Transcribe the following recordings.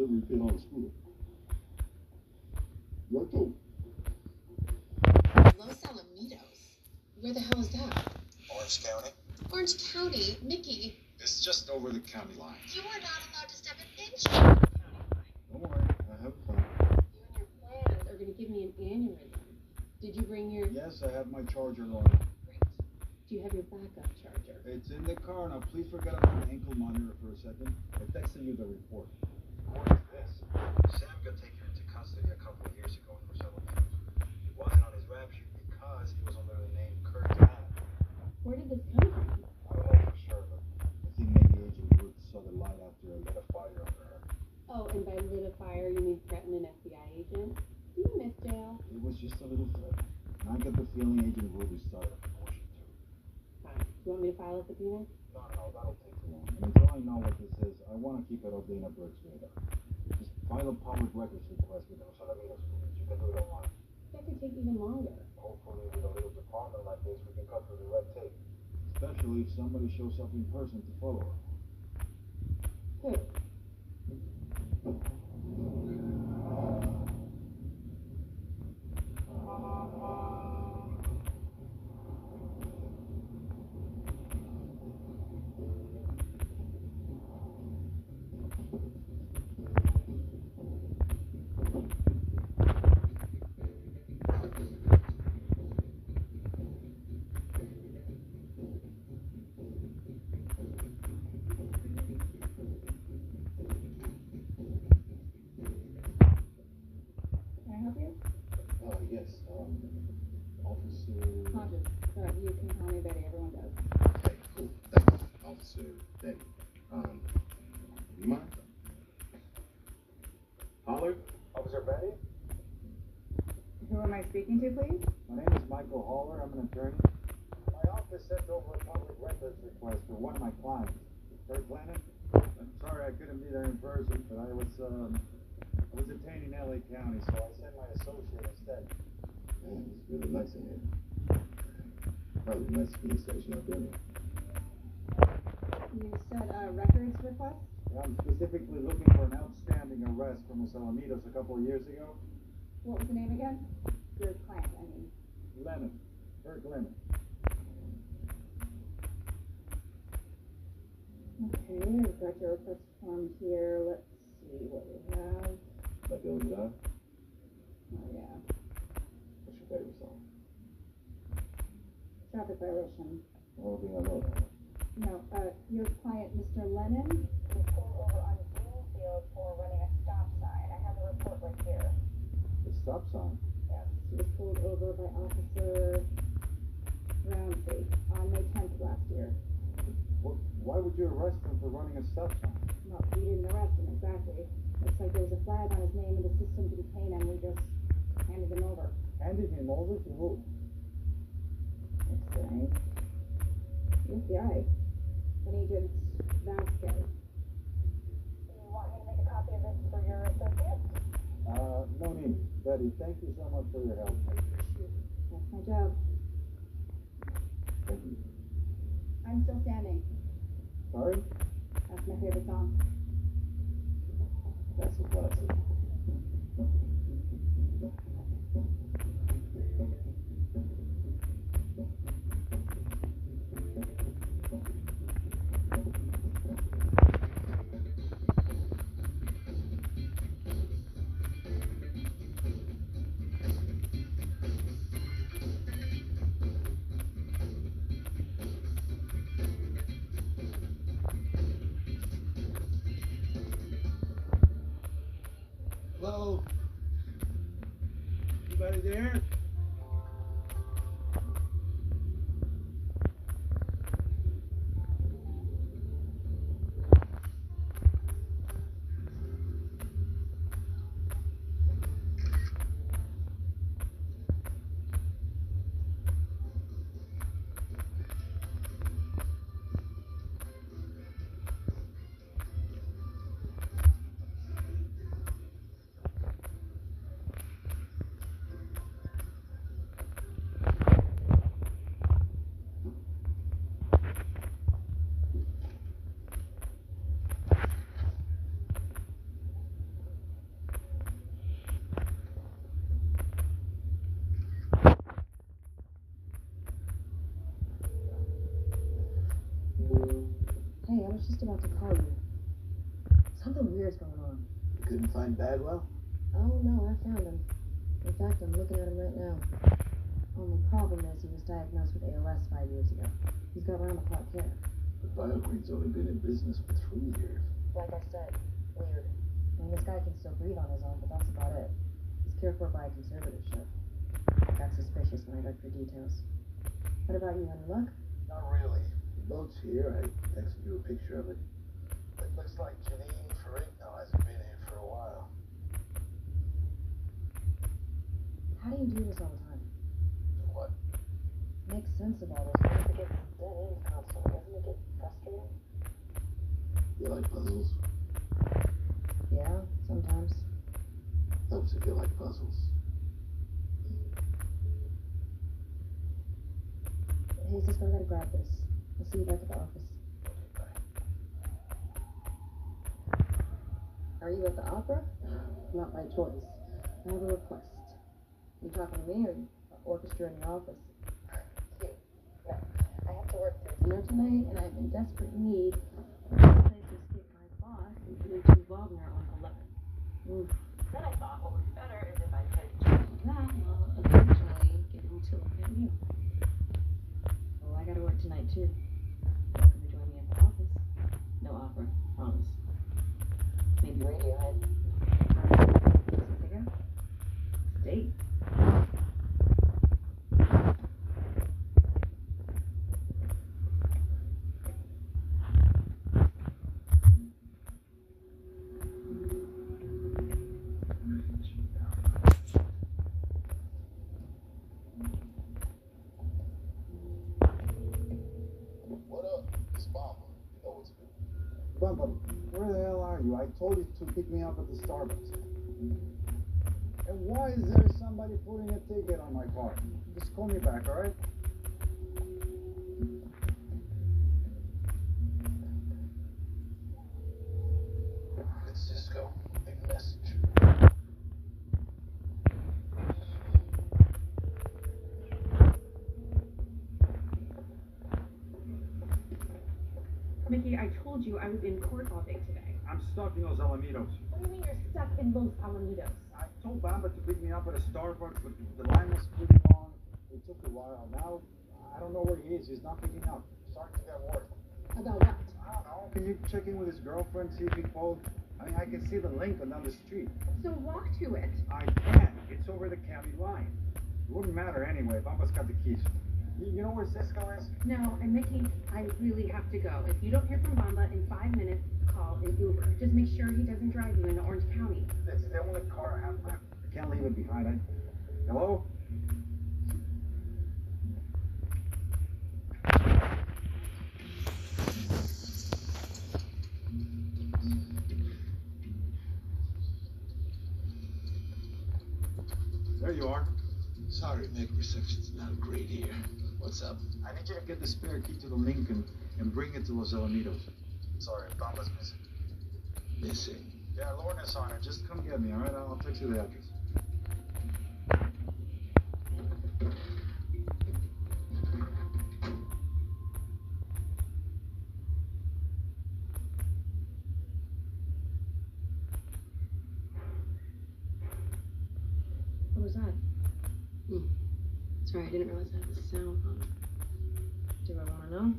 delivery pin on a scooter. You're too. Los Alamitos? Where the hell is that? Orange County. Orange County? Mickey. It's just over the county line. You are not allowed to step an inch over the county line. Don't worry, I have a plan. You and your plans are going to give me an aneurysm. Did you bring your... Yes, I have my charger on. Great. Do you have your backup charger? It's in the car. Now, please forget about the ankle monitor for a second. I texted you the report. What is this? Sam got taken into custody a couple of years ago for several years. He wasn't on his rap sheet because he was under the name Kurt Mann. Where did this come from? I don't know for sure, but I think maybe Agent Wood saw the light after I lit a fire under her. Oh, and by lit a fire, you mean threaten an FBI agent? Do you miss jail? It was just a little threat. And I get the feeling Agent Wood is starting to push it too. Fine. You want me to file a subpoena? No, that'll take too long. And until I know what this is, I want to keep it on Dana Burke's radar. Just file a public records request with Los Alamitos police. You can do it online. That could take even longer. Hopefully with a little department like this, we can cut through the red tape. Especially if somebody shows up in person to follow her. Who? Yes, Officer... Hodges. But you can call me Betty. Everyone does. Okay, cool. Thanks, Officer Betty. You mind? Holler? Officer Betty? Who am I speaking to, please? My name is Michael Haller. I'm an attorney. My office sent over a public records request for one of my clients, Kurt Lennon. I'm sorry I couldn't be there in person, but I was attending LA County, so I sent my associate instead. Man, it's really nice in here. Probably the nice police station I've been in. You said a records request? I'm specifically looking for an outstanding arrest from Los Alamitos a couple of years ago. What was the name again? Your client, I mean. Lennon. Kurt Lennon. Okay, I've got your request form here. Let's see what we have. That goes on. Oh, yeah. What's your favorite song? Traffic violation. All being alone. No, your client, Mr. Lennon, was pulled over on Greenfield for running a stop sign. I have the report right here. The stop sign. Yes, he was pulled over by Officer Roundtree on May 10th last year. Why would you arrest him for running a stop sign? Well, we didn't arrest him, exactly. Looks like there was a flag on his name in the system to detain him. We just handed him over. Handed him over to who? That's right. The FBI. An Agent Vasquez. You want me to make a copy of this for your associate? No need. Betty, thank you so much for your help. I appreciate it. That's my job. Thank you. I'm still standing. Sorry? That's my favorite song. That's a classic. Hello? Anybody there? just about to call you. Something weird's going on. You couldn't find Bagwell? Oh no, I found him. In fact, I'm looking at him right now. Only problem is he was diagnosed with ALS 5 years ago. He's got round-the-clock care. But BioGreen's only been in business for 3 years. Like I said, weird. I mean, this guy can still breathe on his own, but that's about it. He's cared for by a conservatorship. I got suspicious when I read for details. What about you, any luck? Not really. The boat's here. I texted you a picture of it. It looks like Janine Ferrigno hasn't been here for a while. How do you do this all the time? Do what? Make sense of all this. Once it gets dead ends constantly, doesn't it get frustrating? You like puzzles? Yeah, sometimes. Helps if you like puzzles. Hey, sis, I gotta grab this. I'll see you back at the office. Are you at the opera? Not by choice. I have a request. You talking to me or orchestra in your office? You. No. I have to work through dinner tonight, and I'm in desperate need of a place to escape my boss and get into Wagner on 11. Then I thought what would be better is if I could change that while eventually getting to look at you. Well, I gotta work tonight too. Welcome to join me at the office. No opera, promise. Maybe Radiohead. Figure? Date. What up? It's Bomba. You know what's good. Bumba, where the hell are you? I told you to pick me up at the Starbucks. And why is there somebody putting a ticket on my car? Just call me back, alright? It's Cisco. Big message. Mickey, I told you I was in court all day today. I'm stuck in Los Alamitos. What do you mean you're stuck in Los Alamitos? I told Bamba to pick me up at a Starbucks, but the line was pretty long. It took a while. Now, I don't know where he is. He's not picking up. Sorry to get work. About what? I don't know. Can you check in with his girlfriend, see if he called? I mean, I can see the Lincoln down the street. So walk to it. I can. It's over the county line. It wouldn't matter anyway. Bamba's got the keys. You know where Cisco is? No, and Mickey, I really have to go. If you don't hear from Bamba in 5 minutes, call an Uber. Just make sure he doesn't drive you into Orange County. This is the only car I have left. I can't leave it behind. Hello? There you are. Sorry, Mick, reception's not great here. What's up? I need you to get the spare key to the Lincoln and bring it to Los Alamitos. Sorry, Bomba's missing. Missing. Yeah, Lorna's on it. Just come get me, alright? I'll text you the address. What was that? Sorry, I didn't realize I had the sound on. Do I want to know?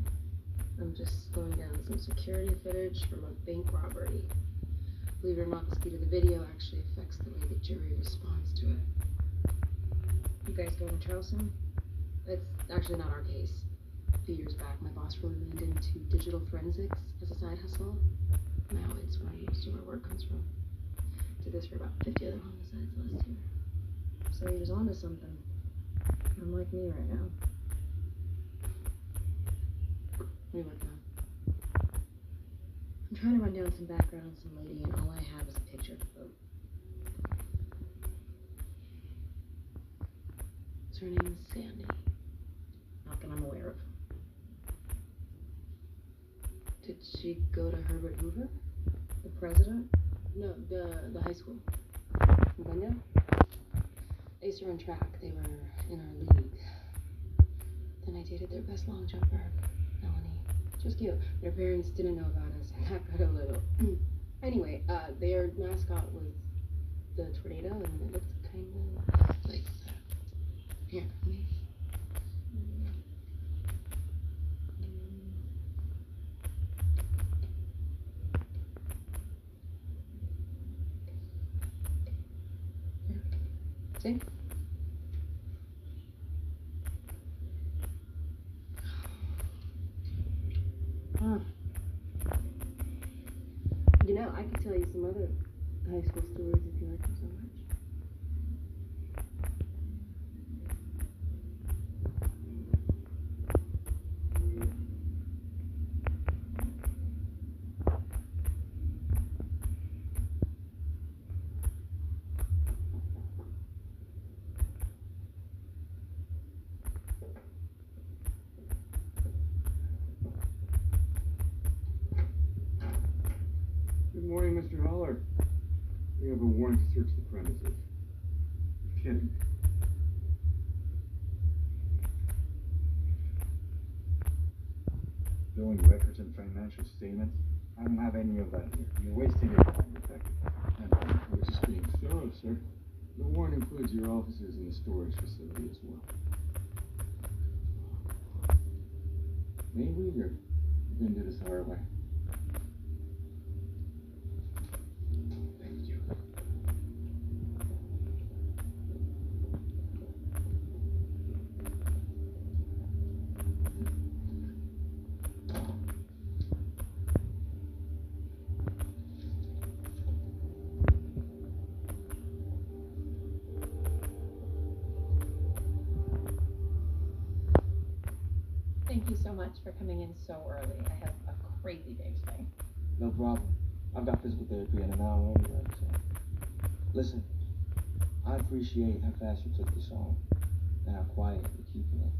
I'm just slowing down some security footage from a bank robbery. Believe it or not, the speed of the video actually affects the way the jury responds to it. You guys going to trial soon? It's actually not our case. A few years back, my boss really leaned into digital forensics as a side hustle. Now it's where most of our work comes from. Did this for about 50 other homicides last year. So he was onto something. Unlike me right now. What are you working on? I'm trying to run down some background on some lady, and all I have is a picture of the boat. So her name is Sandy. Not that I'm aware of. Did she go to Herbert Hoover? The president? No, the high school. Bunya? I used to run track. They were in our league. Then I dated their best long jumper, Melanie. Just cute. Their parents didn't know about us, and that got a little. Anyway, their mascot was the tornado, and it looked kind of like that. Here, me. See? Huh. You know, I could tell you some other high school stories if you like them so much. Good morning, Mr. Holler. We have a warrant to search the premises. You're kidding. Billing records and financial statements? I don't have any of that here. You're wasting your time, detective. We're just being thorough, sir. The warrant includes your offices and the storage facility as well. Maybe we're going to do this our way. Thank you. Thank you so much for coming in so early. I have a crazy day today. No problem. I've got physical therapy in an hour anyway, so. Listen, I appreciate how fast you took this on and how quiet you're keeping it.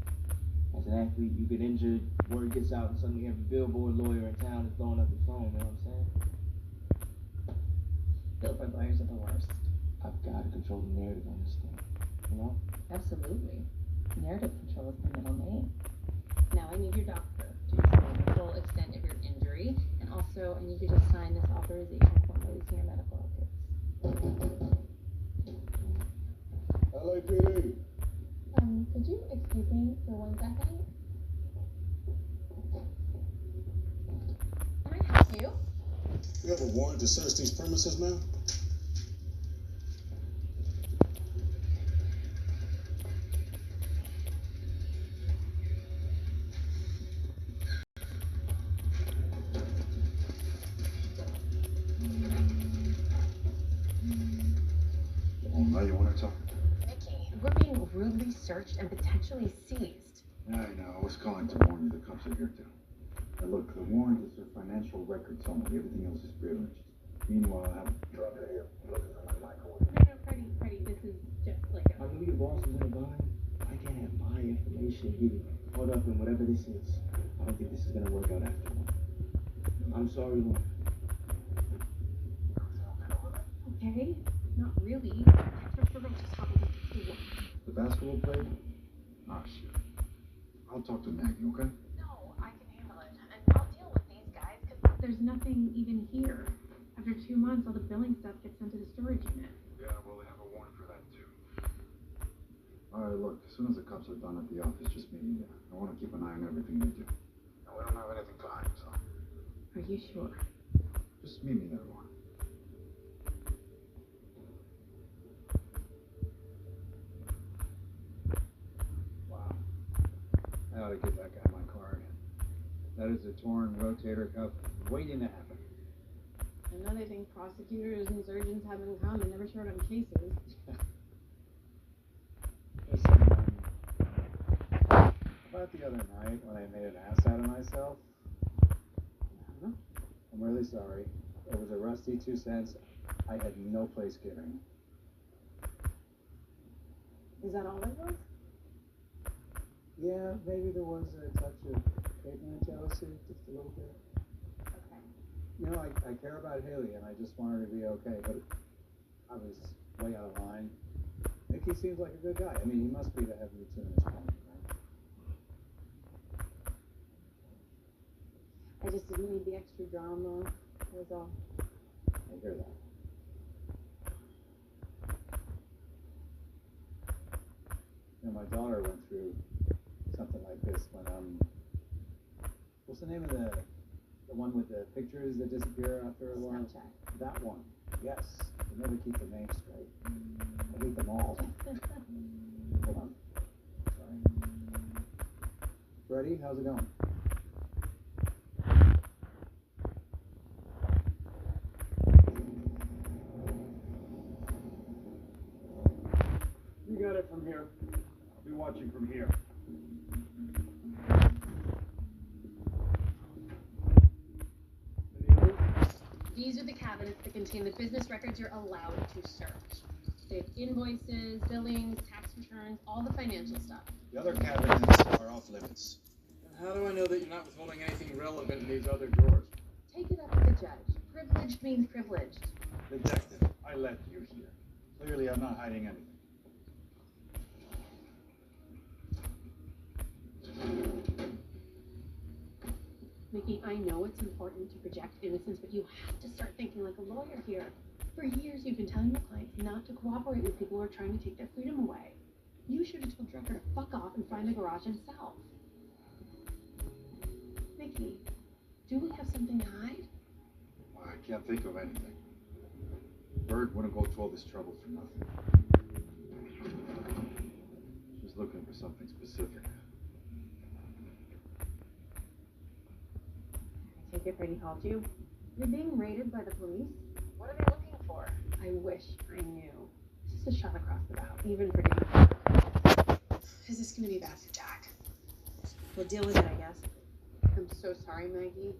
As an athlete, you get injured, word gets out, and suddenly every billboard lawyer in town is throwing up the phone, you know what I'm saying? Billboard lawyers are the worst. I've got to control the narrative on this thing, you know? Absolutely. Narrative control is the middle name. Now I need your doctor to explain the full extent of your injury, and also I need you to sign this authorization form releasing your medical records. LAPD. Could you excuse me for 1 second? Can I help you? You have a warrant to search these premises, ma'am? Oh, now you want to talk? Mickey, we're being rudely searched and potentially seized. I know. I was calling to warn you the cops are here too. Now look, the warrant is for financial records only. Everything else is privileged. Meanwhile, I have drug it here. Looking for my microwave. No, Freddie, this is just like I know your boss is in a bind. I can't have my information getting caught up in whatever this is. I don't think this is gonna work out after all. I'm sorry, Lord. okay. Not really. The basketball player? Ah, shit. I'll talk to Maggie, okay? No, I can handle it. And I'll deal with these guys because There's nothing even here. After 2 months, all the billing stuff gets sent to the storage unit. Yeah, well, they have a warrant for that too. All right, look, as soon as the cops are done at the office, just meet me there. I want to keep an eye on everything they do. And we don't have anything to hide, so Are you sure? just meet me there, Lauren. Wow. I ought to give that guy my card. That is a torn rotator cuff waiting to happen. I know they think prosecutors and surgeons have in common, never short on cases. Listen, about the other night when I made an ass out of myself, I'm really sorry. It was a rusty 2 cents. I had no place giving. Is that all it was? Yeah, maybe there was a touch of ignorant jealousy, just a little bit. Okay. You know, I care about Haley and I just want her to be okay, but I was way out of line. Mickey seems like a good guy. I mean, he must be to have you two in his corner, right? I just didn't need the extra drama. That was all. I hear that. You know, my daughter went through something like this when, what's the name of the one with the pictures that disappear after a while? Snapchat. That one. Yes. They never keep their names straight. I hate them all. Hold on. Sorry. Freddie, how's it going? You got it from here. I'll be watching from here. Any others? These are the cabinets that contain the business records you're allowed to search. They have invoices, billings, tax returns, all the financial stuff. The other cabinets are off limits. And how do I know that you're not withholding anything relevant in these other drawers? Take it up with the judge. Privileged means privileged. Detective, I led you here. Clearly, I'm not hiding anything. Mickey, I know it's important to project innocence, but you have to start thinking like a lawyer here. For years, you've been telling your clients not to cooperate with people who are trying to take their freedom away. You should have told Drucker to fuck off and find the garage himself. Mickey, do we have something to hide? I can't think of anything. Bird wouldn't go to all this trouble for nothing. She's looking for something specific. I take it Brady called you. You're being raided by the police? What are they looking for? I wish I knew. This is a shot across the bow, even for Dan. Is this gonna be bad for Jack? We'll deal with it, I guess. I'm so sorry, Maggie.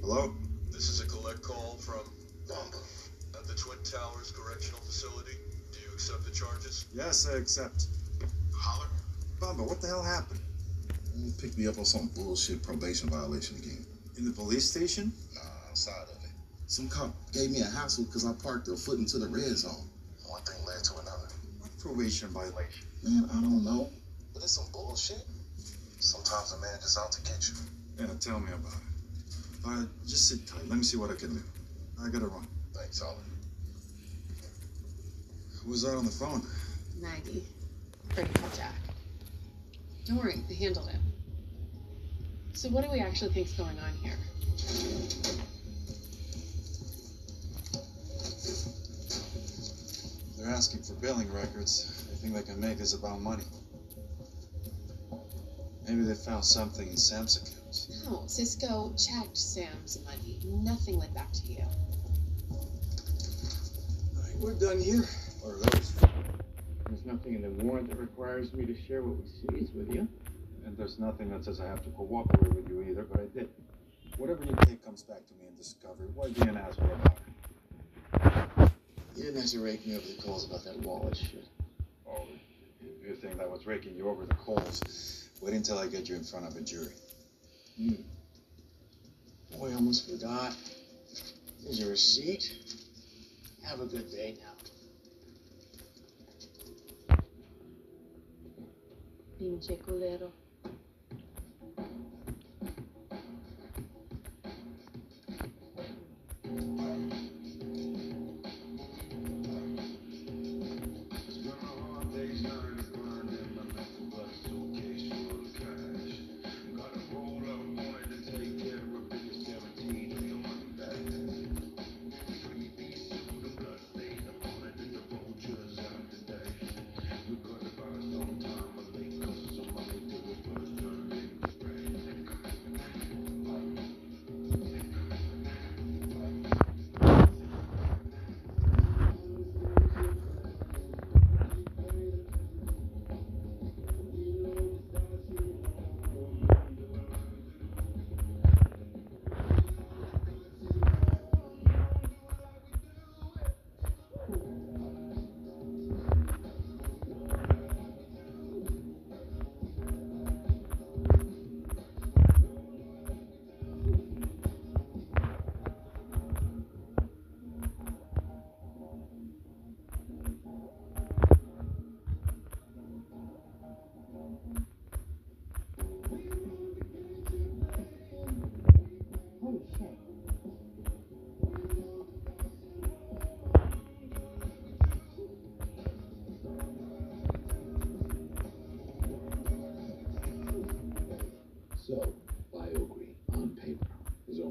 Hello? This is a collect call from Bamba at the Twin Towers Correctional Facility. Do you accept the charges? Yes, I accept. Holler. Bamba, what the hell happened? You picked me up on some bullshit probation violation again. In the police station? Nah, outside of it. Some cop gave me a hassle because I parked a foot into the red zone. One thing led to another. What probation violation? Man, I don't know. But it's some bullshit. Sometimes a man just out to get you. Yeah, tell me about it. Just sit tight. Let me see what I can do. I gotta run. Thanks, Holler. Who was that on the phone? Maggie. Freddie called Jack. Don't worry, I handled it. So what do we actually think's going on here? They're asking for billing records. They think they can make this about money. Maybe they found something in Sam's accounts. No, Cisco checked Sam's money. Nothing led back to you. All right, we're done here. Or those. There's nothing in the warrant that requires me to share what we seize with you. And there's nothing that says I have to cooperate with you either, but I did. Whatever you take comes back to me in discovery. Why be an asshole about it? You didn't have to rake me over the coals about that wallet shit. Oh, you think that was raking you over the coals? Wait until I get you in front of a jury. Boy, I almost forgot. Here's your receipt. Have a good day now. Pinche culero.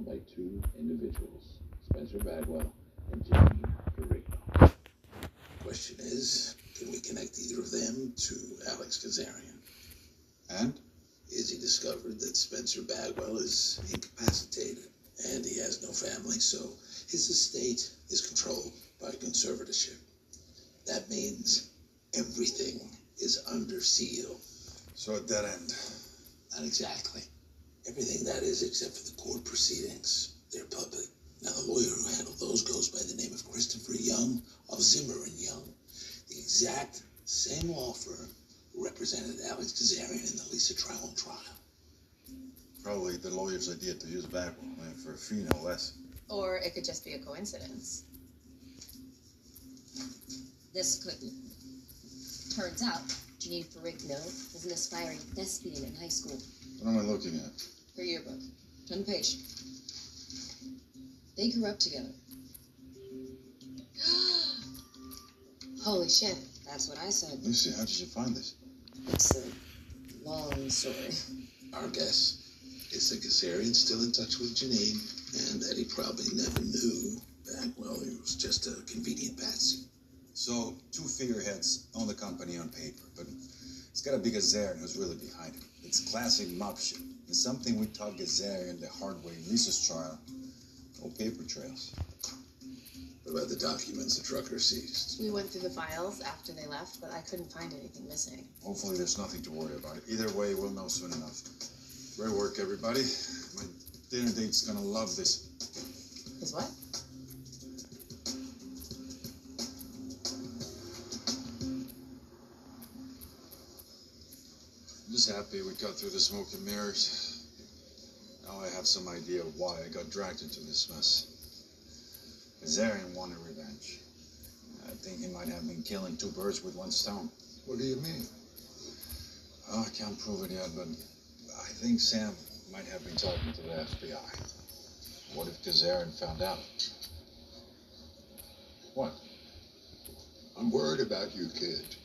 by two individuals, Spencer Bagwell and Janine Ferrigno. Question is, can we connect either of them to Alex Kazarian? And? Izzy discovered that Spencer Bagwell is incapacitated, and he has no family, so his estate is controlled by conservatorship. That means everything is under seal. So a dead end. Not exactly. Everything that is, except for the court proceedings. They're public. Now, the lawyer who handled those goes by the name of Christopher Young of Zimmer and Young. The exact same law firm who represented Alex Kazarian in the Lisa Trout trial. Probably the lawyer's idea to use Bagwell for a fee, no less. Or it could just be a coincidence. This couldn't. Turns out, Janine Ferrigno was an aspiring thespian in high school. What am I looking at? Her yearbook. Turn the page. They grew up together. Holy shit, that's what I said. Lucy, how did you find this? It's a long story. Our guess is that Kazarian's still in touch with Janine, and that he probably never knew Bagwell. He was just a convenient patsy. So, two figureheads own the company on paper, but it's gotta be Kazarian who's really behind it. It's classic mob shit. It's something we taught Kazarian the hard way in Lisa's trial. No paper trails. What about the documents the trucker seized? We went through the files after they left, but I couldn't find anything missing. Hopefully there's nothing to worry about. Either way, we'll know soon enough. Great work, everybody. My dinner date's gonna love this. Is what? I'm just happy we got through the smoke and mirrors. Now I have some idea why I got dragged into this mess. Kazarian wanted revenge. I think he might have been killing two birds with one stone. What do you mean? Oh, I can't prove it yet, but I think Sam might have been talking to the FBI. What if Kazarian found out? What? I'm worried about you, kid.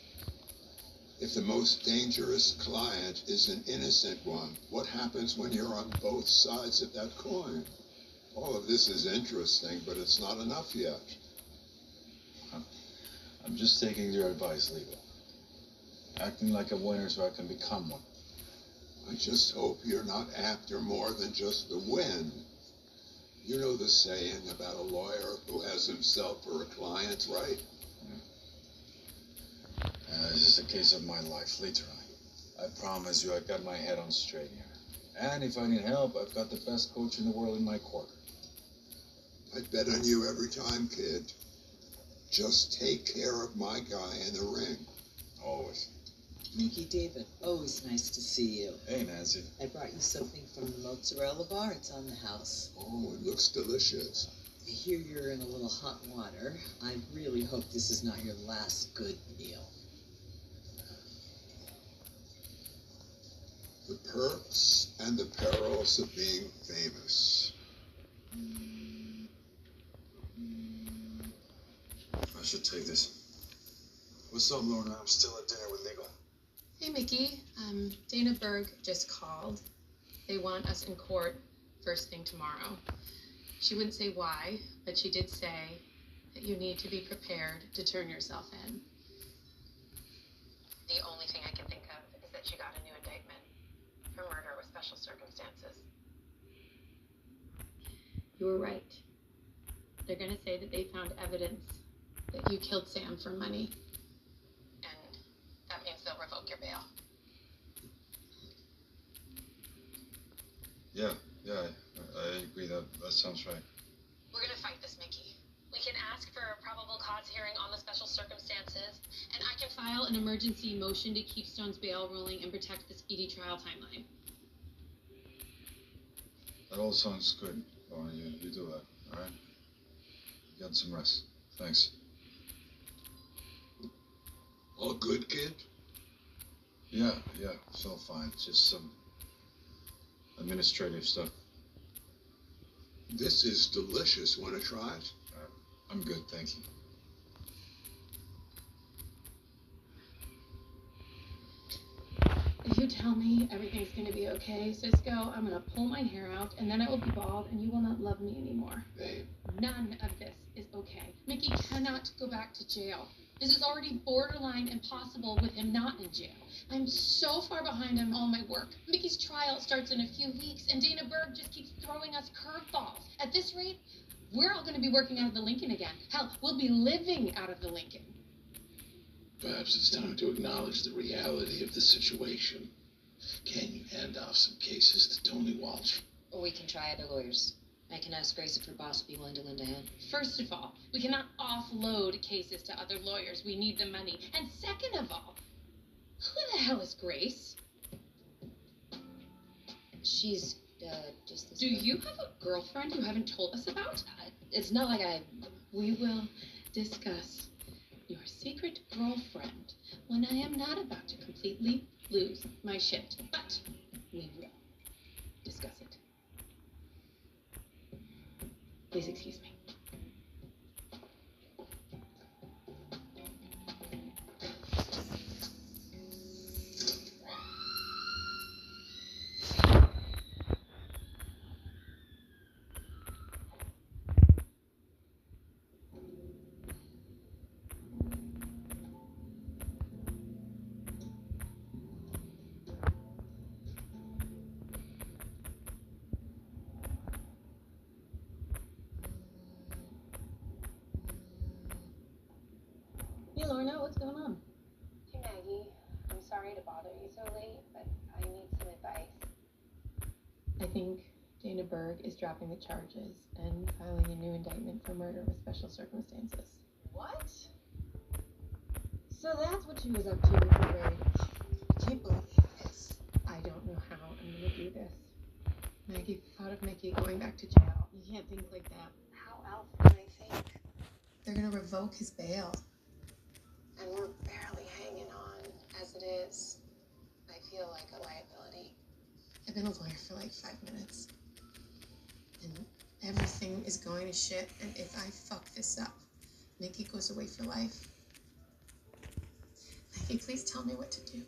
If the most dangerous client is an innocent one, what happens when you're on both sides of that coin? All of this is interesting, but it's not enough yet. I'm just taking your advice, Lebo. Acting like a winner so I can become one. I just hope you're not after more than just the win. You know the saying about a lawyer who has himself for a client, right? This is a case of my life, literally. I promise you I got my head on straight here. And if I need help, I've got the best coach in the world in my corner. I'd bet on you every time, kid. Just take care of my guy in the ring. Always. Mickey, David, always nice to see you. Hey, Nancy. I brought you something from the mozzarella bar. It's on the house. Oh, it looks delicious. I hear you're in a little hot water. I really hope this is not your last good meal. The perks and the perils of being famous. I should take this. What's up, Lorna? I'm still at dinner with Legal. Hey, Mickey. Dana Berg just called. They want us in court first thing tomorrow. She wouldn't say why, but she did say that you need to be prepared to turn yourself in. The only thing I can think of is that she got a new indictment for murder with special circumstances. You were right. They're gonna say that they found evidence that you killed Sam for money. And that means they'll revoke your bail. Yeah, I agree. That sounds right. We're gonna fight this, Mickey. We can ask for a probable cause hearing on the special circumstances, and I can file an emergency motion to keep Stone's bail ruling and protect the speedy trial timeline. That all sounds good, Lorna. You do that, all right? Get some rest. Thanks. All good, kid? Yeah, it's all fine. Just some administrative stuff. This is delicious. Want to try it? I'm good, thank you. If you tell me everything's gonna be okay, Cisco, I'm gonna pull my hair out, and then I will be bald, and you will not love me anymore. Babe. None of this is okay. Mickey cannot go back to jail. This is already borderline impossible with him not in jail. I'm so far behind on all my work. Mickey's trial starts in a few weeks, and Dana Berg just keeps throwing us curveballs. At this rate, we're all gonna be working out of the Lincoln again. Hell, we'll be living out of the Lincoln. Perhaps it's time to acknowledge the reality of the situation. Can you hand off some cases to Tony Walsh? Or we can try other lawyers. I can ask Grace if her boss would be willing to lend a hand. First of all, we cannot offload cases to other lawyers. We need the money. And second of all, who the hell is Grace? She's, just this Do girl. you have a girlfriend you haven't told us about? It's not like I... We will discuss your secret girlfriend when I am not about to completely lose my shit. But we will discuss it. Please excuse me. Hey Lorna, what's going on? Hey Maggie, I'm sorry to bother you so late, but I need some advice. I think Dana Berg is dropping the charges and filing a new indictment for murder with special circumstances. What? So that's what she was up to with the raid. I can't believe this. I don't know how I'm gonna do this. Maggie thought of Mickey going back to jail. You can't think like that. How else can I think? They're gonna revoke his bail. And we're barely hanging on as it is. I feel like a liability. I've been a lawyer for like 5 minutes. And everything is going to shit, and if I fuck this up, Mickey goes away for life. Maggie, please tell me what to do.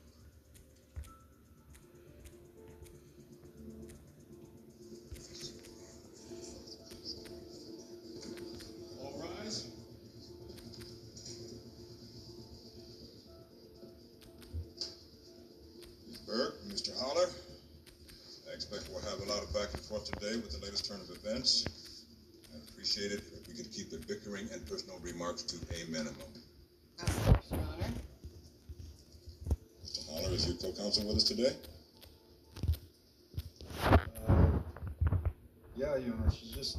All rise. Ms. Berg, Mr. Holler, I expect we'll have a lot of back and forth today with the latest turn of events. I'd appreciate it if we could keep the bickering and personal remarks to a minimum. Of course, Your Honor. Mr. Holler, is your co-counsel with us today? Yeah, Your Honor, she's just...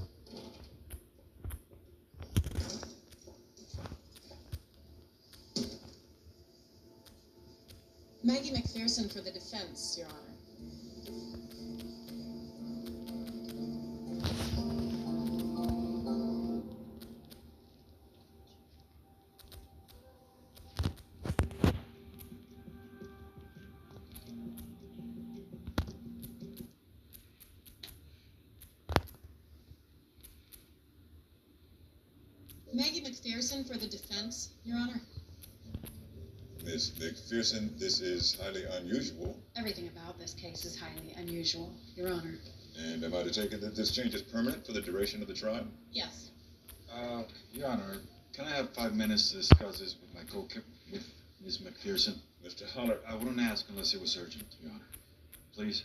Maggie McPherson for the defense, Your Honor. Maggie McPherson for the defense, Your Honor. Ms. McPherson, this is highly unusual. Everything about this case is highly unusual, Your Honor. And am I to take it that this change is permanent for the duration of the trial? Yes. Your Honor, can I have 5 minutes to discuss this with my with Ms. McPherson? Mr. Holler, I wouldn't ask unless it was urgent, Your Honor. Please?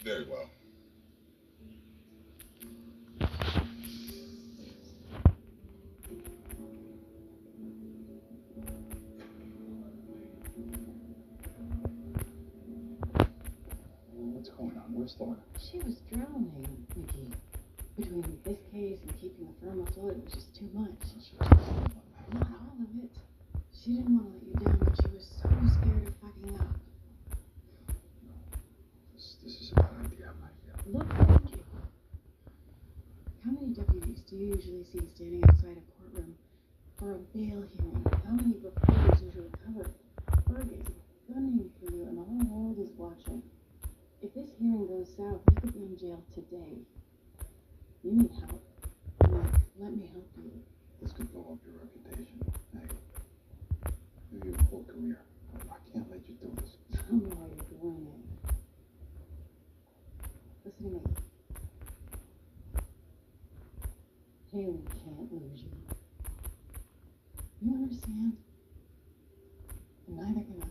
very well. What's going on? Where's Lorna? She was drowning, Mickey. Between this case and keeping the firm afloat, it was just too much. Not all of it. She didn't want to let you down, but she was so scared of fucking up. This is a bad idea, Mike. Look behind you. How many deputies do you usually see standing outside a courtroom for a bail hearing? How many reporters usually cover it? Berg is gunning for you, and the whole world is watching. If this hearing goes south, you could be in jail today. You need help. Mike, let me help you. This could blow up your reputation. Hey, you have your whole career. I can't let you do Haley can't lose you. You understand? And neither can I.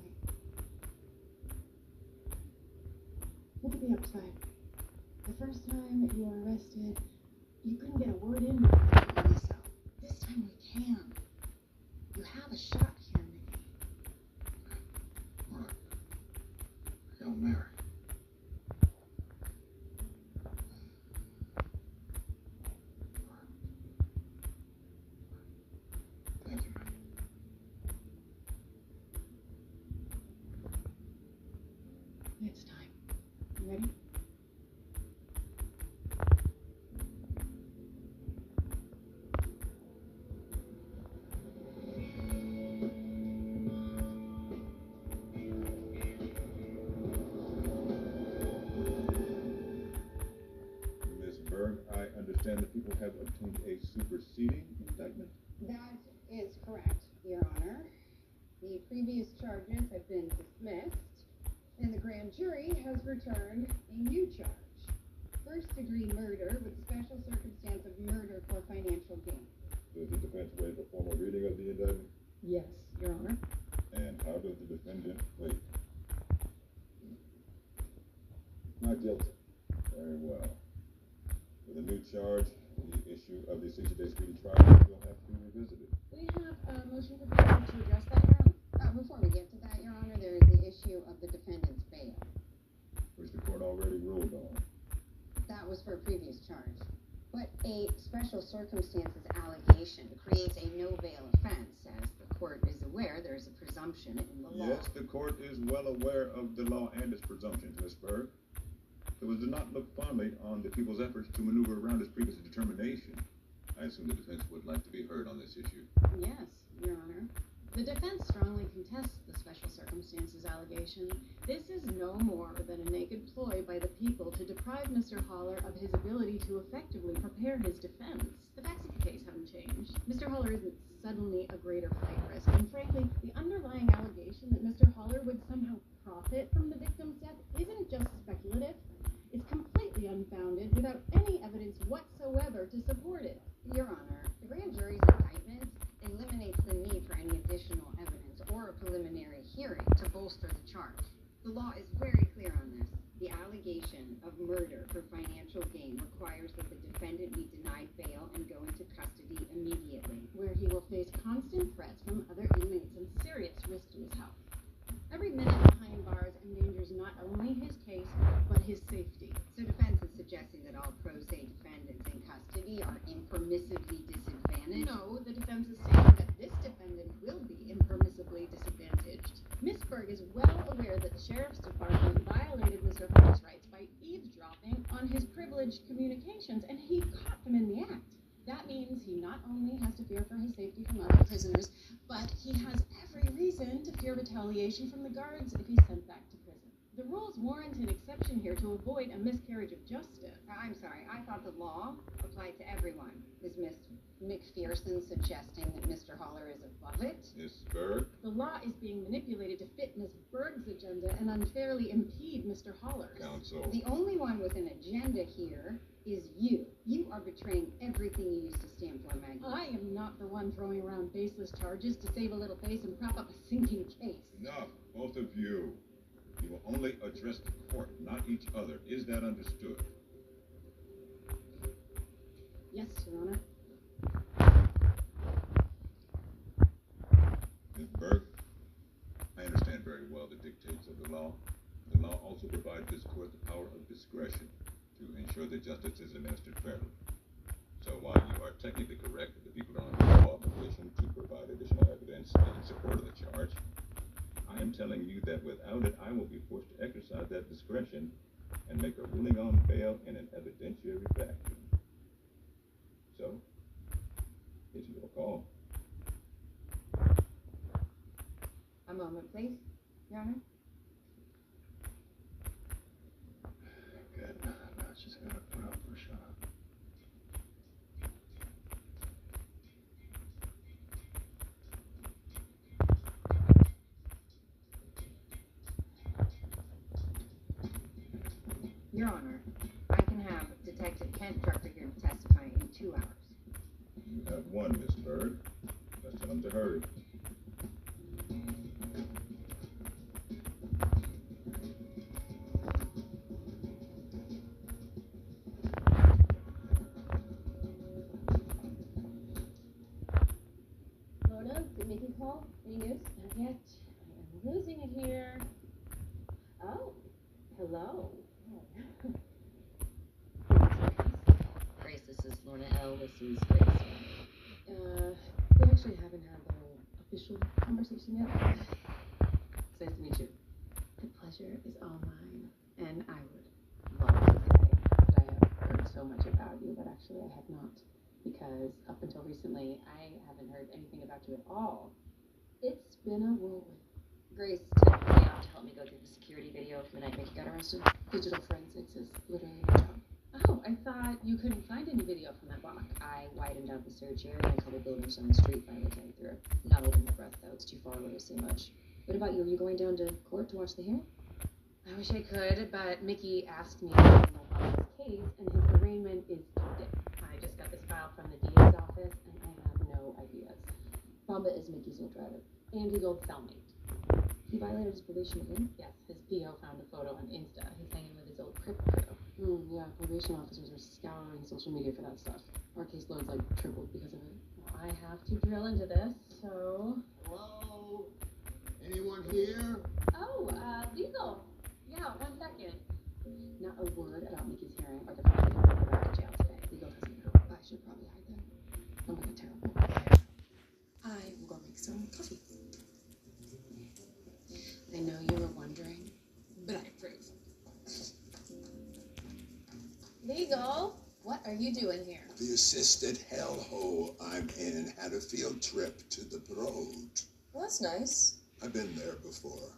Look at the upside. The first time that you were arrested, you couldn't get a word in before Lisa. This time we can. You have a shot here, Mickey. Look. Hail Mary. Thank you, man. It's time. You ready? Ms. Berg, I understand that people have obtained a superseding indictment. That is correct, Your Honor. The previous charges have been dismissed, and the grand jury has returned a new charge. First-degree murder with special circumstance of murder for financial gain. Does the defense waive a formal reading of the indictment? Yes, Your Honor. And how does the defendant plead? Not guilty. Very well. With a new charge, the issue of the 60-day speedy trial will have to be revisited. We have a motion for the court to address that, Your Honor. Before we get to that, Your Honor, there is the issue of the defendant's bail. Which the court already ruled on. That was for a previous charge. But a special circumstances allegation creates a no bail offense. As the court is aware, there is a presumption in the law. Yes, the court is well aware of the law and its presumptions, Ms. Berg. It was to not look fondly on the people's efforts to maneuver around its previous determination. I assume the defense would like to be heard on this issue. Yes, Your Honor. The defense strongly contests the special circumstances allegation. This is no more than a naked ploy by the people to deprive Mr. Haller of his ability to effectively prepare his defense. The facts of the case haven't changed. Mr. Haller isn't suddenly a greater flight risk, and frankly, the underlying allegation that Mr. Haller would somehow profit from the victim's death isn't just speculative. It's completely unfounded without any evidence whatsoever to support it. Your Honor, the grand jury's indictment eliminates the need for any additional evidence or a preliminary hearing to bolster the charge. The law is very clear on this. The allegation of murder for financial gain requires that the defendant be denied bail and go into custody immediately, where he will face constant threats from other inmates and serious risk to his health. Every minute behind bars endangers not only his case, but his safety. So defense is suggesting that all pro se defendants in custody are impermissibly disadvantaged? No, the defense is saying that this defendant will be impermissibly disadvantaged. Miss Berg is well aware that the Sheriff's Department violated Mr. Haller's rights by eavesdropping on his privileged communications, and he caught them in the act. That means he not only has to fear for his safety from other prisoners, but he has every reason to fear retaliation from the guards if he's sent back to prison. The rules warrant an exception here to avoid a miscarriage of justice. I'm sorry, I thought the law applied to everyone. Is Miss McPherson suggesting that Mr. Haller is above it? Ms. Berg? The law is being manipulated to fit Miss Berg's agenda and unfairly impede Mr. Haller's. Counsel. The only one with an agenda here is you. You are betraying everything you used to stand for, Maggie. I am not the one throwing around baseless charges to save a little face and prop up a sinking case. Enough, both of you. You will only address the court, not each other. Is that understood? Yes, Your Honor. Ms. Berg, I understand very well the dictates of the law. The law also provides this court the power of discretion to ensure that justice is administered fairly. So while you are technically correct that the people are under no obligation to provide additional evidence in support of the charge, I am telling you that without it, I will be forced to exercise that discretion and make a ruling on bail in an evidentiary vacuum. So, it's your call. A moment, please, Your Honor. Good. Now she's gonna put up her shot. Your Honor, I can have Detective Kent Trucker here to testify in 2 hours. You have one, Miss Bird. Let's tell him to hurry. Lorna, did Mickey call? Any news? Not yet. I'm losing it here. Oh, hello. Grace, this is Lorna L. This is Grace. We actually haven't had the whole official conversation yet. It's nice to meet you. The pleasure is all mine. And I would love to say that I have heard so much about you, but actually I have not. Because up until recently, I haven't heard anything about you at all. It's been a whirlwind. Grace took me out to help me go through the security video from the night Mickey got arrested. Digital forensics is literally my job. Oh, I thought you couldn't find any video from that block. I widened out the search area and a couple buildings on the street finally came through. Not holding my breath though, it's too far away to see much. What about you? Are you going down to court to watch the hearing? I wish I could, but Mickey asked me to handle Bamba's case, and his arraignment is today. I just got this file from the DA's office, and I have no ideas. Bamba is Mickey's old driver, and his old cellmate. He violated his probation again? Yes, his PO found a photo on Insta. He's hanging with his old Crip crew. Yeah, probation officers are scouring social media for that stuff. Our caseload's like tripled because of it. Well, I have to drill into this, so... Hello? Anyone here? Oh, legal. Yeah, 1 second. Not a word about Mickey's hearing or the fact that he'll go back to jail today. Legal doesn't know. I should probably hide that. I'm like a terrible liar. I will go make some coffee. I know you were wondering, but I approve. Legal, what are you doing here? The assisted hellhole I'm in had a field trip to the Broad. Well, that's nice. I've been there before.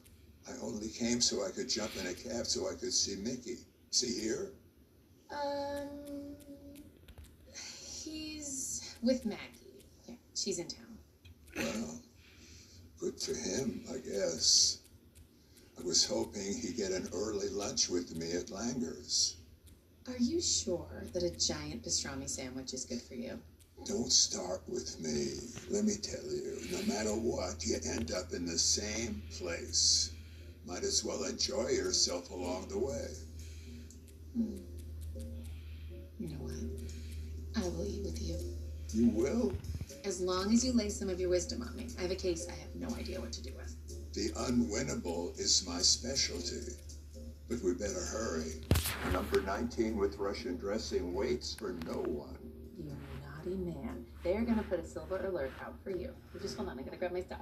I only came so I could jump in a cab so I could see Mickey. See here? He's with Maggie. Yeah, she's in town. Well, good for him, I guess. I was hoping he'd get an early lunch with me at Langer's. Are you sure that a giant pastrami sandwich is good for you? Don't start with me. Let me tell you, no matter what, you end up in the same place. Might as well enjoy yourself along the way. You know what? I will eat with you. You will? As long as you lay some of your wisdom on me. I have a case I have no idea what to do with. The unwinnable is my specialty. But we better hurry. Number 19 with Russian dressing waits for no one. You naughty man. They're gonna put a silver alert out for you. You just hold on, I gotta grab my stuff.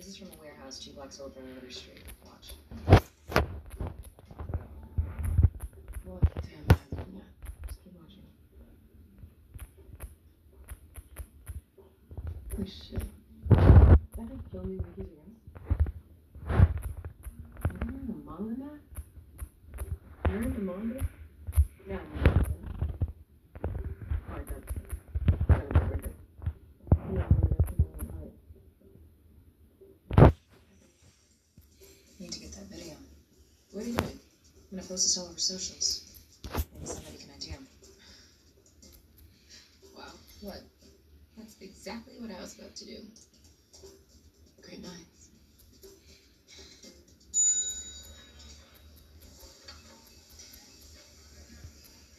This is from a warehouse 2 blocks over on another street. Watch. What the damn am I looking at? Just keep watching. Holy shit. Is that like filming Mickey's arrest? Are you wearing a manga mat? You're in the manga? No, I'm not. Alright, that's good. Need to get that video. What are you doing? I'm gonna post this all over socials. Maybe somebody can ID him. Wow, what? That's exactly what I was about to do. Great minds.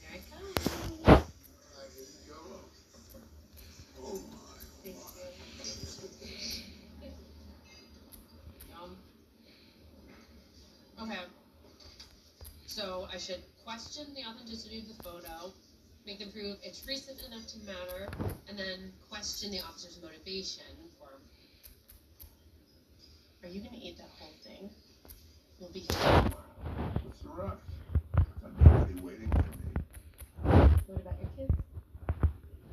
Here I come. Oh my. Okay. So I should question the authenticity of the photo, make them prove it's recent enough to matter, and then question the officer's motivation for. Are you gonna eat that whole thing? You'll be here tomorrow. What's the rush? Somebody's waiting for me. What about your kids?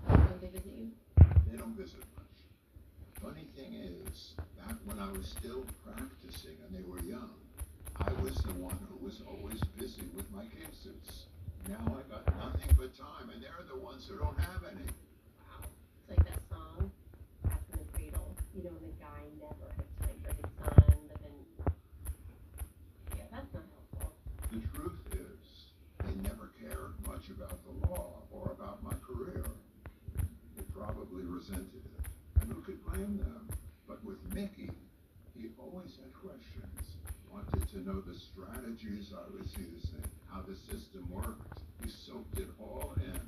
Don't they visit you? They don't visit much. Funny thing is, back when I was still practicing and they were young, I was the one who was always busy with my cases. Now I got nothing but time, and they're the ones who don't have any. Wow. It's like that song, Cats in the Cradle. You know, the guy never had time for his son, but then. Yeah, that's not helpful. The truth is, they never cared much about the law or about my career. They probably resented it. And who could blame them? But with Mickey, he always had questions. Wanted to know the strategies I was using, how the system worked. He soaked it all in.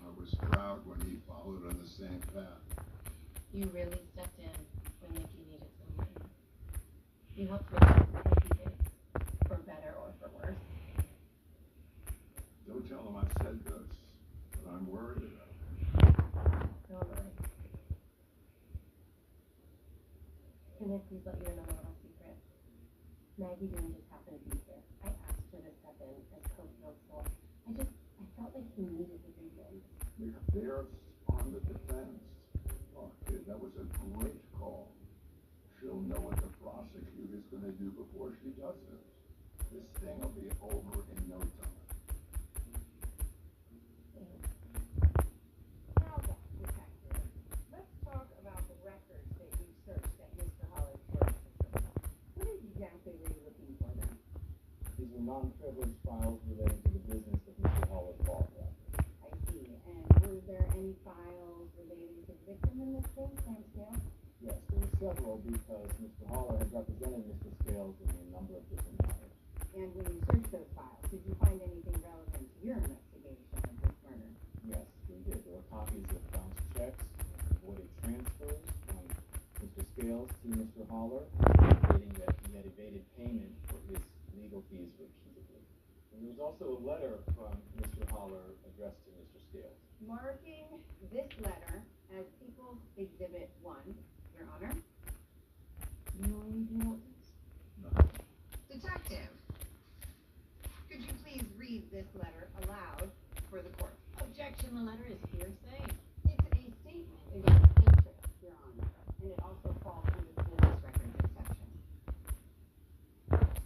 I was proud when he followed on the same path. You really stepped in when Mickey needed someone. You helped make him happy days, for better or for worse. Don't tell him I said this, but I'm worried about him. Don't worry. Can I please let you in on a little secret? Maggie didn't just happen to be here. I asked her to step in as co-counsel. I felt like he needed the reason. You're fierce on the defense. Oh, kid, that was a great call. She'll know what the prosecutor's going to do before she does it. This thing will be over in no time. Now then, detective, let's talk about the records that you searched at Mr. Holler's work facility. What exactly were you looking for then? These are non-privileged files relating to the business of Mr. Holler's law practice. I see. And were there any files relating to the victim in this case, Sam Scales? Yes, there were several because Mr. Holler had represented Mr. Scales in a number of different matters. And when you searched those files, did you find anything relevant to your investigation of this murder? Yes, we did. There were copies of bounced checks, voided transfers from Mr. Scales to Mr. Holler, indicating that he had evaded payment for his legal fees repeatedly. And there was also a letter from Mr. Holler addressed to Mr. Scales. Marking this letter as People's Exhibit 1, Your Honor. Do you know anything about this? No. Detective, could you please read this letter aloud for the court? Objection, the letter is hearsay. It's a statement against interest, Your Honor, and it also falls under the business records exception.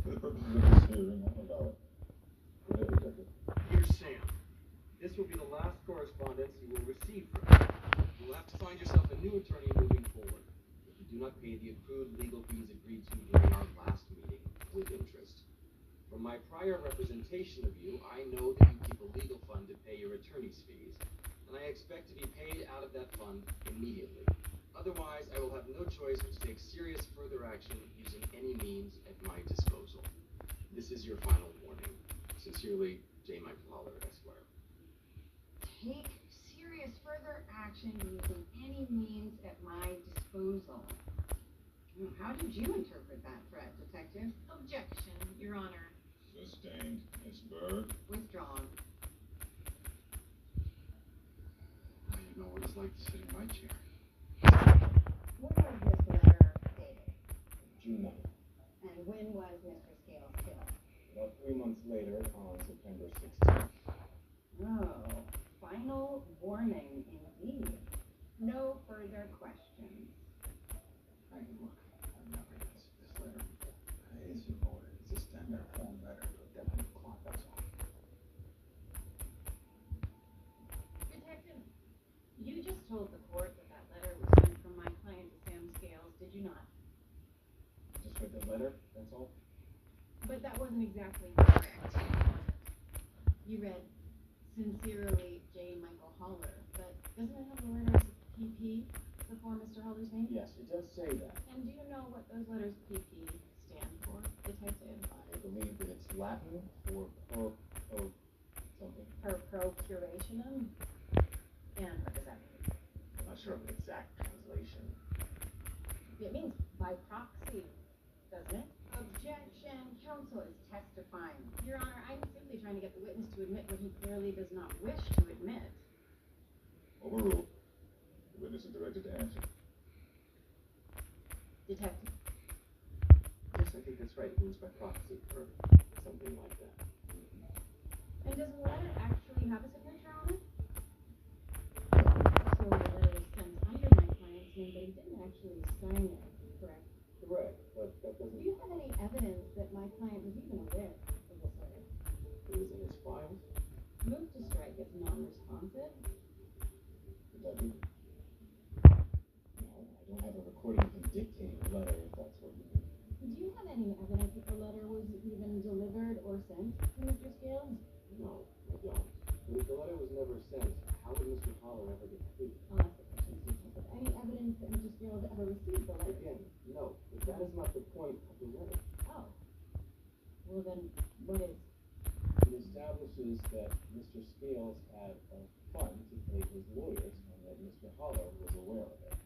For the purposes of this hearing, I'll allow it. Go ahead, Detective. Dear Sam, this will be the last correspondence you will receive from me. You will have to find yourself a new attorney moving forward if you do not pay the accrued legal fees agreed to during our last meeting with interest. From my prior representation of you, I know that you keep a legal fund to pay your attorney's fees, and I expect to be paid out of that fund immediately. Otherwise, I will have no choice but to take serious further action using any means at my disposal. This is your final warning. Sincerely, J. Michael Holler, Esquire. Take serious further action using any means at my disposal. How did you interpret that threat, Detective? Objection, Your Honor. Sustained. Miss Berg? Withdrawn. Now you know what it's like to sit in my chair. What was this letter dated? further questions? Hey, look, I've never read this letter. As you know, it's a standard form letter to a deputy clerk, that's all. Detective, you just told the court that that letter was sent from my client to Sam Scales, did you not? Just read the letter, that's all? But that wasn't exactly correct. You read, sincerely, J. Michael Haller, but doesn't it have the letters PP before Mr. Haller's name? Yes, it does say that. And do you know what those letters PP stand for, Detective? I believe that it's Latin for per something. Per procurationum? And what does that mean? I'm not sure of the exact translation. It means by proxy, doesn't it? Objection. Counsel is testifying. Your Honor, I'm simply trying to get the witness to admit what he clearly does not wish to admit. Overruled. The witness is directed to answer. Detective. Yes, I think that's right. It means by proxy or something like that. And does the letter actually have a signature on it? So the letter was sent under my client's name, but he didn't actually sign it, correct? Correct, but that doesn't... Do you have any evidence that my client was even aware of this letter? It was in his files? Move to strike is non-responsive. Would that be... No, I don't have a recording of him dictating the letter, if that's what you mean. Do you have any evidence that the letter was even delivered or sent to Mr. Scales? No, I don't. If the letter was never sent, how would Mr. Haller ever get paid? I'll ask the question, Detective. Any evidence that Mr. Scales ever received the letter? Again, no. But that is not the point of the letter. Oh. Well then, what is? It establishes that Mr. Scales had a fund to pay his lawyers and that Mr. Haller was aware of it.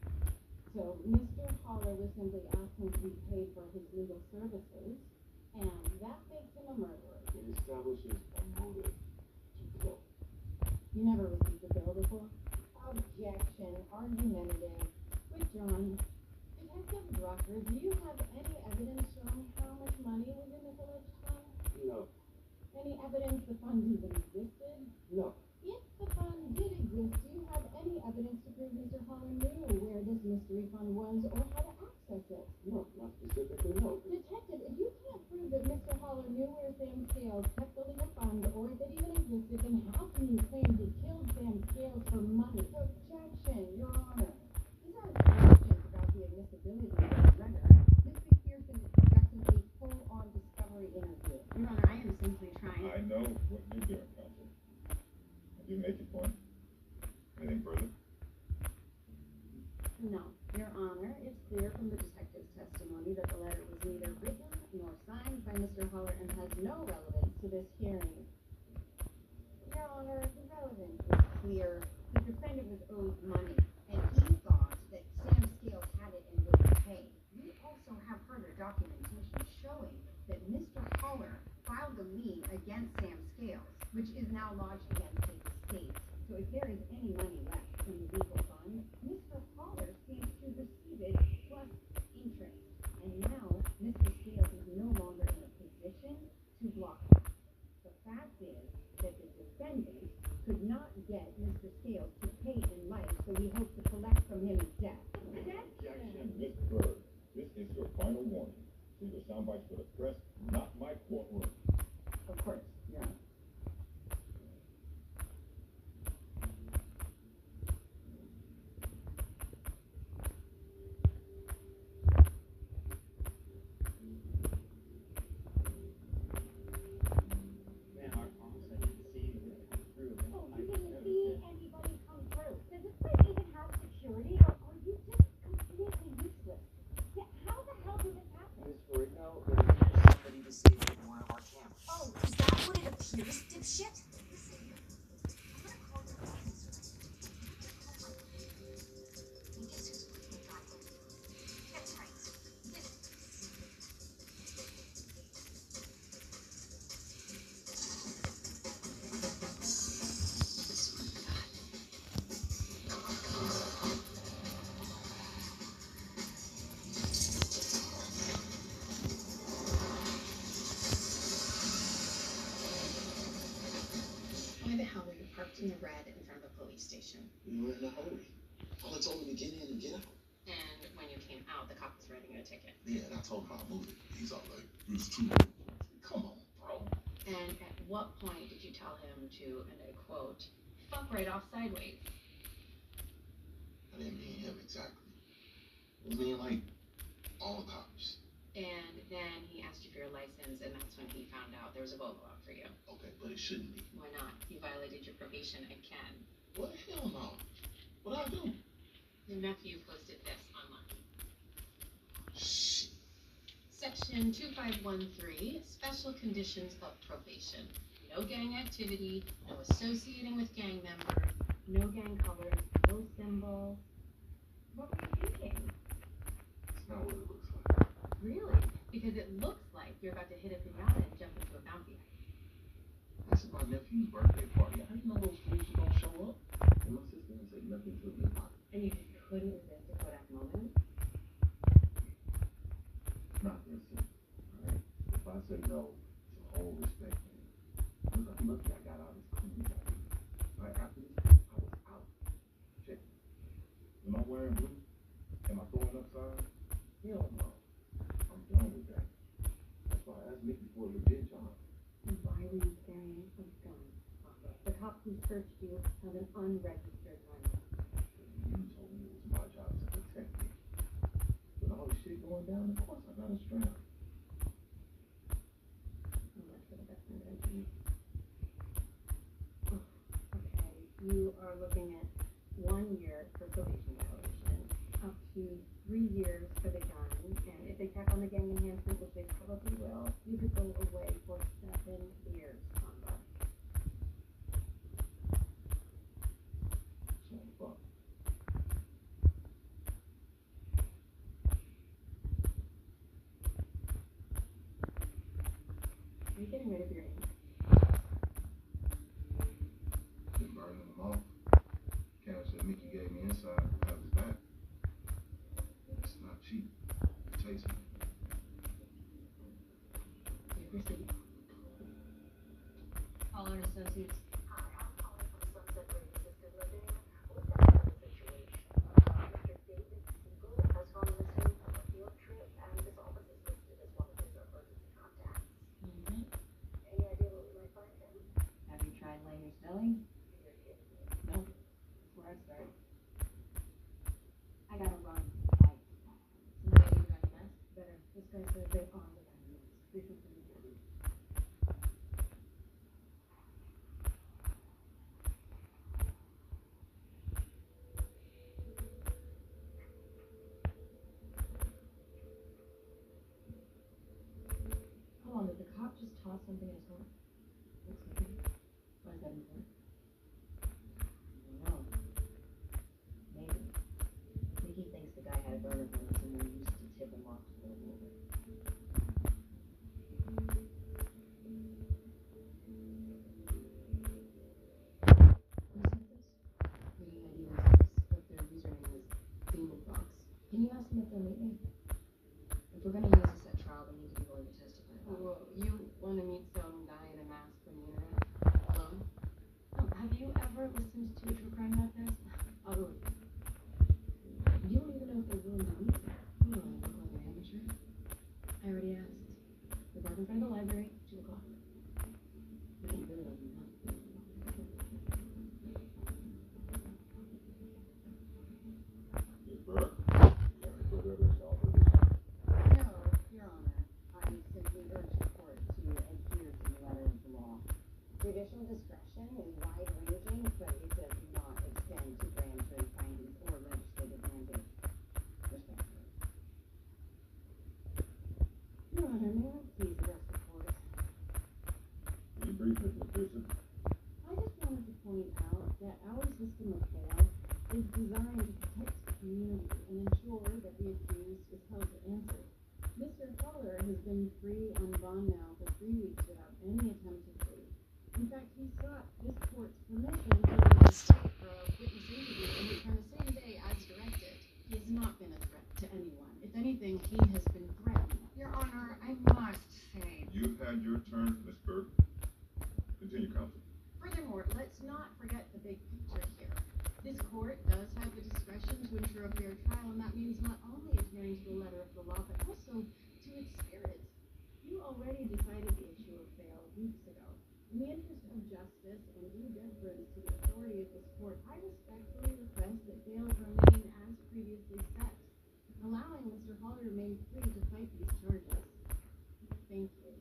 So Mr. Haller was simply asking to be paid for his legal services, and that makes him a murderer. It establishes a motive to kill. You never received a bill before? Objection. Argumentative. Withdrawn. Detective Drucker, do you have any evidence showing how much money was in this alleged fund? No. Any evidence the fund even existed? No. If the fund did exist, do you have any evidence to prove Mr. Haller knew where this mystery fund was or how to access it? No, not specifically, no. Detective, if you can't prove that Mr. Haller knew where Sam Scales kept the legal fund or if it even existed, then how can you claim he killed Sam Scales for money? Objection, Your Honor. These aren't questions about the admissibility of the record. Mr. Pearson is conducting a full-on discovery interview. Your Honor, I am simply trying. I know what you're doing, counsel. Have you made your point? Anything further? No, Your Honor, it's clear from the detective's testimony that the letter was neither written nor signed by Mr. Haller and has no relevance to this hearing. Your Honor, the relevance is clear. The defendant was owed money, and he thought that Sam Scales had it and would pay. We also have further documentation showing that Mr. Haller filed a lien against Sam Scales, which is now lodged against his estate. So if there is any money left in the legal fund, Mr. Haller stands to receive it plus interest. And now, Mr. Scales is no longer in a position to block it. The fact is that the defendant could not get Mr. Scales to pay in life, so he hoped to collect from him in death. Objection, Miss Bird. This is your final warning. These are sound bites for the press, not my courtroom. Of course, Your Honor. Man, almost I didn't see anybody come through. Oh, I you just didn't noticed see it. anybody come through. Does this place even have security, or are you just completely useless? Yeah, how the hell did this happen? Miss Ferrigno, there is somebody disabled in one of our cameras. Oh, is that what it appears, dipshit? Why the hell were you parked in the red in front of the police station? We were in a hurry. All it's only beginning ticket. Yeah, and I told him I'll move it. He's all like, it's too. Come on, bro. And at what point did you tell him to, and I quote, fuck right off sideways? I didn't mean him exactly. It was mean like all the cops. And then he asked you for your license, and that's when he found out there was a Volvo out for you. Okay, but it shouldn't be. Why not? You violated your probation again. What? Hell no. What'd I do? Your nephew posted this online. Shit. Section 2513, Special Conditions of Probation. No gang activity, no associating with gang members, no gang colors, no symbols. What were you thinking? It's not what it looks like. Really? Because it looks like you're about to hit a pinata and jump into a bounty. This is my nephew's birthday party. I didn't know those fools were gonna show up. And my sister didn't say nothing to me about it. And you just couldn't resist a Kodak moment? It's not that simple, alright? If I say no, it's a whole respect thing. I'm lucky I got out as clean as I did. Right after this, I was out. Check it. Am I wearing blue? Am I throwing upside? Hell no. I'm done with that. That's why I asked Mickey for a legit job. And why were you carrying a gun? The cop who searched you held an unregistered license. You told me it was my job to protect me. With all this shit going down, of course I got a strap. Okay, you are looking at 1 year for probation violation, up to 3 years for the gun, and if they tack on the gang enhancement, which they probably will, you could go away for 7 years, Conva. So fuck. Are you getting rid of your ink? Been burning them off. Cash that Mickey gave me inside out his back. It's not cheap. It takes me. You proceed. Pollard Associates. Hi, I'm calling from Sunset Ridge Assisted Living. We've got a situation. Mr. David Siegel has gone missing from a field trip, and this office is listed as one of his emergency contacts. Any idea where we might find him? Have you tried Langer Stelling? No. That's where I started. I gotta run. Bye. Somebody you recognize? Better. This guy says they are the enemies. This is the beginning. Hold on, did the cop just toss something in his horn? What's something? Why is that important? I don't know. Maybe. Mickey thinks the guy had a burner phone and someone used to tip him off to pull him over. What their username is Demon Fox. Can you ask them if they'll meet me? If we're gonna use this at trial, they need to be willing to testify. Whoa, you want to meet some guy in a mask from the internet? Alone? Have you ever listened to a true crime podcast? I'll go with you. You don't even know if they're willing to meet me. You don't look like an amateur. I already asked. We're parked in front of the library, 2 o'clock. We can't really let them know. Yes, Burke? You got any further evidence to offer this time? No, Your Honor. I simply urge the court to adhere to the letter of the law. Judicial discretion is wide-ranging, but it does not extend to grand jury findings or legislative mandates. Respectfully. Your Honor, may I please address the court? Will you brief Mr. Pearson? I just wanted to point out that our system of bail is designed to protect the community and ensure that the accused is held to answer. Mr. Fuller has been free on bond now for 3 weeks without any attempt to flee. In fact, he sought this court's permission to leave the state for a witness interview and return the same day as directed. He has not been a threat to anyone. If anything, he has been threatened. Your Honor, I must say. You've had your turn, Miss Burke. Continue, counsel. Furthermore, let's not forget the big picture here. This court does have the discretion to ensure a fair trial, and that means not only adhering adhering to the letter of the law, but also to its spirit. You already decided the issue of bail weeks ago. In the interest of justice and due deference to the authority of this court, I respectfully request that bail remain as previously set, allowing Mr. Haller to remain free to fight these charges. Thank you.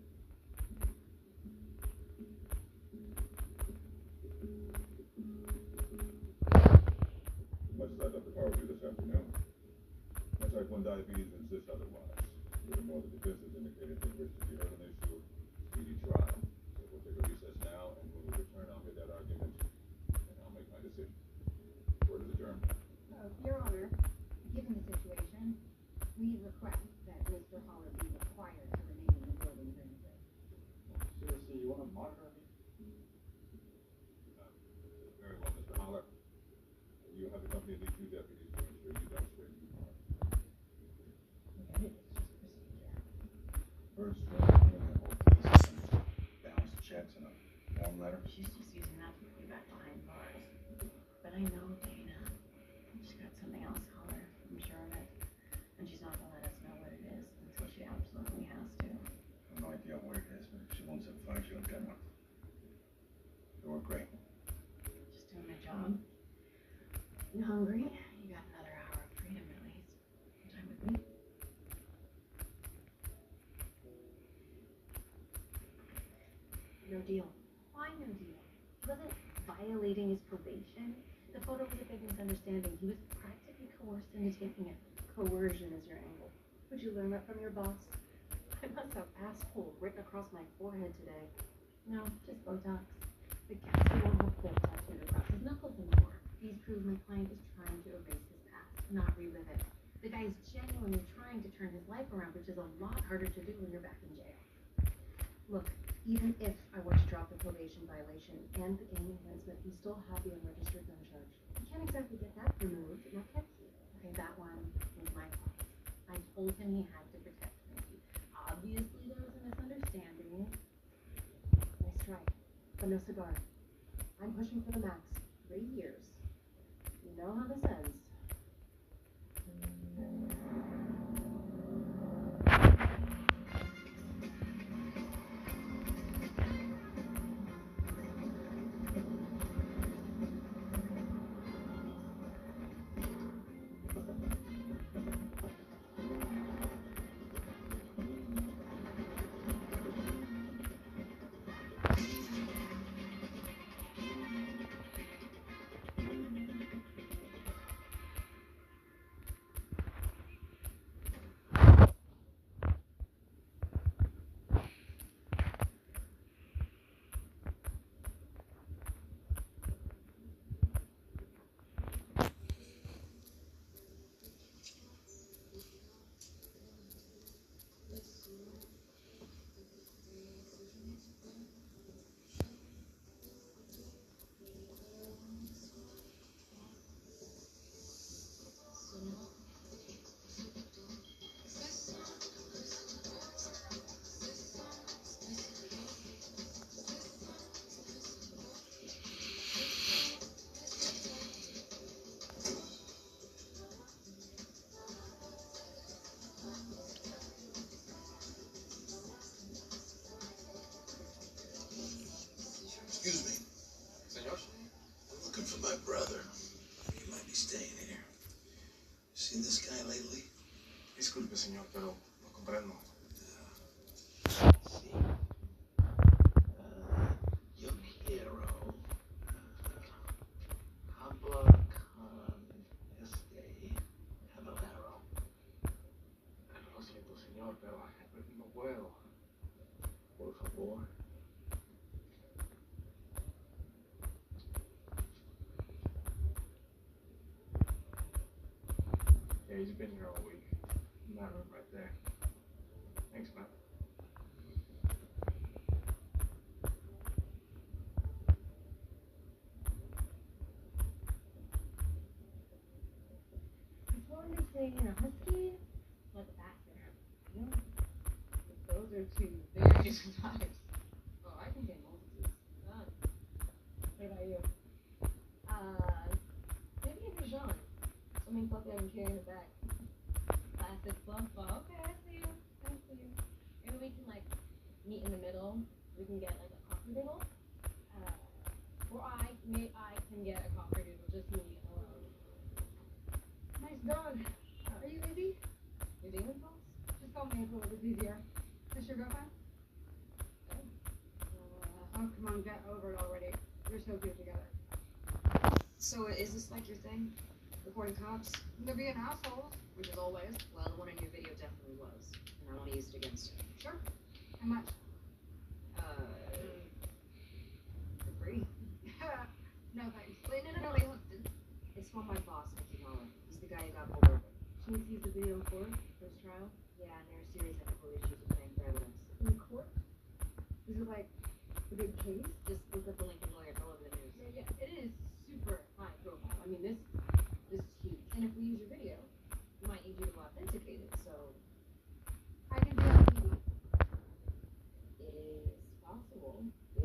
Much as I'd love to power you this afternoon, my type 1 diabetes insists otherwise. Furthermore, the defense has indicated they wish to be heard on the issue of speedy trial. So we'll take a recess now, and when we return, I'll hear that argument, and I'll make my decision. Court is adjourned. Your Honor, given the situation, we request that Mr. Haller be required to remain in the building during the day. Seriously, you want to monitor me? Very well, Mr. Haller. You have accompanied these two deputies to ensure you don't stray too far. First, balance checks and a form letter. She's just using that to put me back behind bars. But I know Dana. She's got something else on her. I'm sure of it. And she's not gonna let us know what it is until she absolutely has to. I have no idea what it is, but if she wants to find you, I'll get one. You were great. Just doing my job. You hungry? You got another hour of freedom at least. Time with me? No deal. Why no deal? He wasn't violating his probation. The photo was a big misunderstanding. He was practically coerced into taking it. Coercion is your angle. Would you learn that from your boss? I must have asshole written across my forehead today. No, just Botox. The casket won't have full tattooed across his knuckles anymore. These prove my client is trying to erase his past, not relive it. The guy is genuinely trying to turn his life around, which is a lot harder to do when you're back in jail. Look, even if I were to drop the probation violation and the gang enhancement, we still have the unregistered gun charge. You can't exactly get that removed, not kept here. Okay, that one was my fault. I told him he had to protect me. Obviously, there was a misunderstanding. Nice try, but no cigar. I'm pushing for the max. 3 years. You know how this ends. Excuse me. Senor? I'm looking for my brother. He might be staying here. Seen this guy lately? Disculpe, señor, pero no comprendo. Sí. Yo quiero hablar con caballero. Lo siento, señor, pero no puedo. Por favor. Yeah, he's been here all week. In that room right there. Thanks, man. Before they say, husky, like a bastard. No. Those are two very different types. Oh, I can get multitudes. None. What about you? Maybe a Dijon. Something fluffy I can carry in the back. If I classic fluff. Oh, okay, I see you. I see you. Maybe we can, like, meet in the middle. We can get, like, a coffee doodle. Or I can get a coffee doodle, just me alone. Nice dog. Are you busy? You're Demon Falls? Just call me, it's a little bit easier. Is this your girlfriend? Oh, come on, get over it already. You're so good together. So is this like your thing? Recording cops? They're being assholes. Which is always. Well, the one in your video definitely was. And I want to use it against you. Sure. How much? For free. No thanks. Wait, no, wait, look. It's from my boss, Mickey Holler. He's the guy who got pulled over. She sees the video in court, first trial. Yeah, and there are serious ethical issues with paying for evidence. In court? Is it like a big case? Just look up the Lincoln lawyer, it's all over the news. Yeah, it is super high profile. I mean, this is huge. And if we use your video, we might need you to authenticate it, so I can do it on TV. it is possible. If